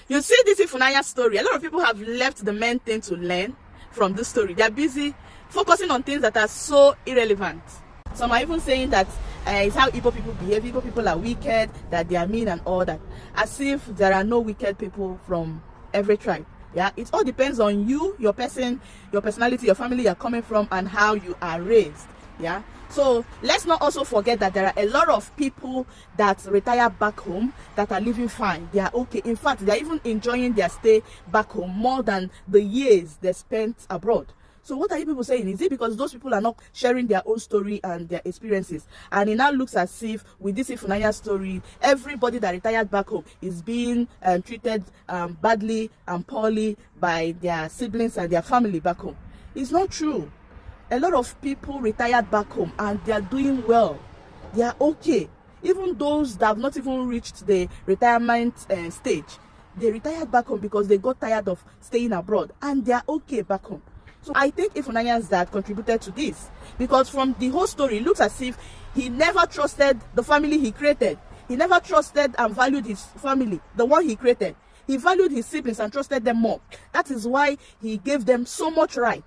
You see this Ifunanya story, a lot of people have left the main thing to learn from this story. They're busy focusing on things that are so irrelevant. Some are even saying that it's how Igbo people behave. Igbo people are wicked, that they are mean and all that. As if there are no wicked people from every tribe. Yeah, it all depends on you, your person, your personality, your family you're coming from, and how you are raised. Yeah. So let's not also forget that there are a lot of people that retire back home that are living fine. They are okay. In fact, they're even enjoying their stay back home more than the years they spent abroad. So what are you people saying? Is it because those people are not sharing their own story and their experiences? And it now looks as if with this Ifunanya story, everybody that retired back home is being treated badly and poorly by their siblings and their family back home. It's not true. A lot of people retired back home and they are doing well. They are okay. Even those that have not even reached the retirement stage, they retired back home because they got tired of staying abroad and they are okay back home. So I think Ifunanya's dad contributed to this, because from the whole story, it looks as if he never trusted the family he created. He never trusted and valued his family, the one he created. He valued his siblings and trusted them more. That is why he gave them so much right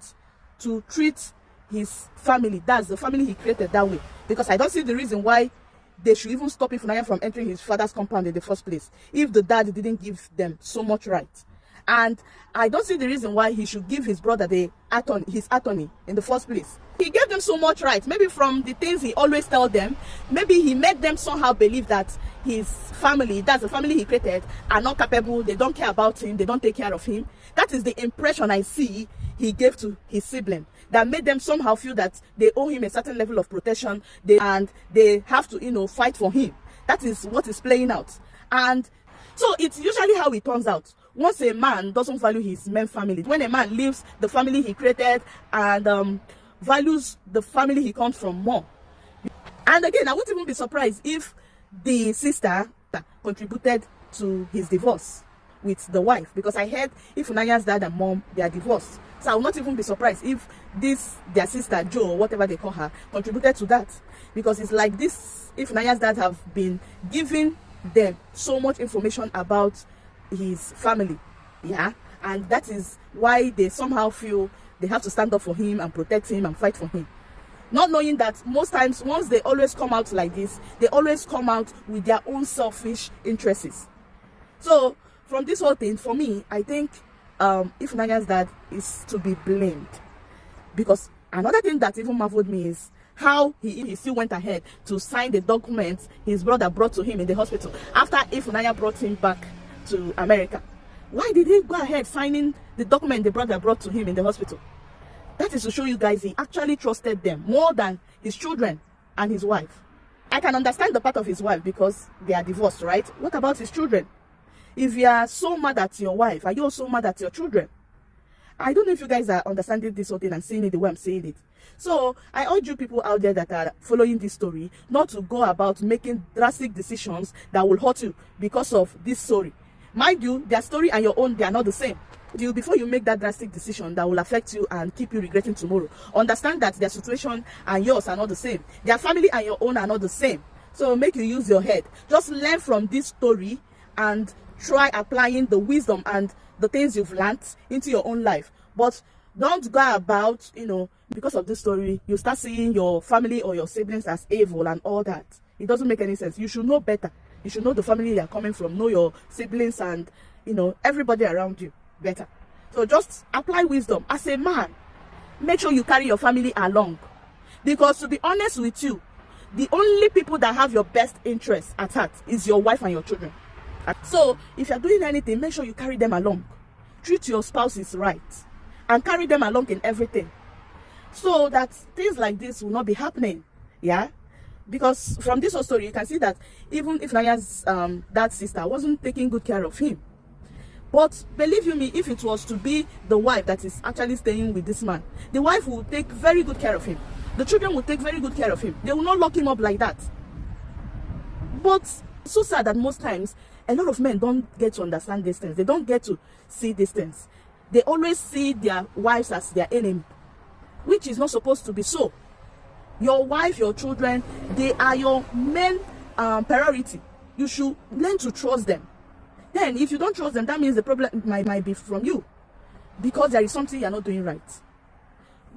to treat his family, that's the family he created, that way. Because I don't see the reason why they should even stop Ifunanya from entering his father's compound in the first place, if the dad didn't give them so much right. And I don't see the reason why he should give his brother his attorney in the first place. He gave them so much right, maybe from the things he always tell them. Maybe he made them somehow believe that his family, that's the family he created, are not capable, they don't care about him, they don't take care of him. That is the impression I see he gave to his sibling, that made them somehow feel that they owe him a certain level of protection, and they have to, fight for him. That is what is playing out. And so it's usually how it turns out. Once a man doesn't value his main family, when a man leaves the family he created and values the family he comes from more. And again, I wouldn't even be surprised if the sister contributed to his divorce with the wife, because I heard Ifunanya's dad and mom, they are divorced. So I will not even be surprised if their sister Jo, or whatever they call her, contributed to that, because it's like this Ifunanya's dad have been giving them so much information about his family, yeah, and that is why they somehow feel they have to stand up for him and protect him and fight for him, not knowing that most times once they always come out like this, they always come out with their own selfish interests. So from this whole thing, for me, I think Ifunanya's dad is to be blamed, because another thing that even marveled me is how he still went ahead to sign the documents his brother brought to him in the hospital after Ifunanya brought him back to America. Why did he go ahead signing the document the brother brought to him in the hospital? That is to show you guys he actually trusted them more than his children and his wife. I can understand the part of his wife because they are divorced, right? What about his children? If you are so mad at your wife, are you also mad at your children? I don't know if you guys are understanding this whole thing and seeing it the way I'm saying it. So I urge you people out there that are following this story not to go about making drastic decisions that will hurt you because of this story. Mind you, their story and your own, they are not the same. Before you make that drastic decision that will affect you and keep you regretting tomorrow, understand that their situation and yours are not the same. Their family and your own are not the same. So make you use your head. Just learn from this story and try applying the wisdom and the things you've learned into your own life. But don't go about, because of this story, you start seeing your family or your siblings as evil and all that. It doesn't make any sense. You should know better. You should know the family you're coming from, know your siblings and, everybody around you better. So just apply wisdom. As a man, make sure you carry your family along. Because to be honest with you, the only people that have your best interests at heart is your wife and your children. So if you're doing anything, make sure you carry them along. Treat your spouses right and carry them along in everything, so that things like this will not be happening. Yeah, because from this whole story you can see that even if Nanya's dad's sister wasn't taking good care of him. But believe you me, if it was to be the wife that is actually staying with this man, the wife will take very good care of him. The children will take very good care of him. They will not lock him up like that. But it's so sad that most times a lot of men don't get to understand these things. They don't get to see these things. They always see their wives as their enemy, which is not supposed to be so. Your wife, your children, they are your main priority. You should learn to trust them. then if you don't trust them, that means the problem might be from you, because there is something you're not doing right.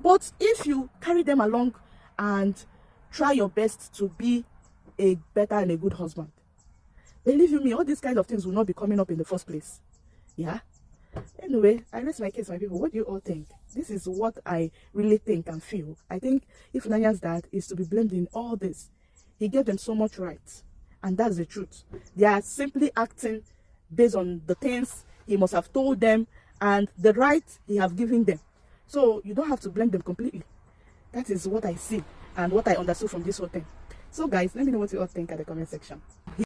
But if you carry them along and try your best to be a better and a good husband, believe you me, all these kinds of things will not be coming up in the first place. Yeah. Anyway, I rest my case, my people. What do you all think? This is what I really think and feel. I think Ifunanya's dad is to be blamed in all this. He gave them so much right, and that's the truth. They are simply acting based on the things he must have told them and the right he have given them. So you don't have to blame them completely. That is what I see and what I understood from this whole thing. So guys, let me know what you all think at the comment section.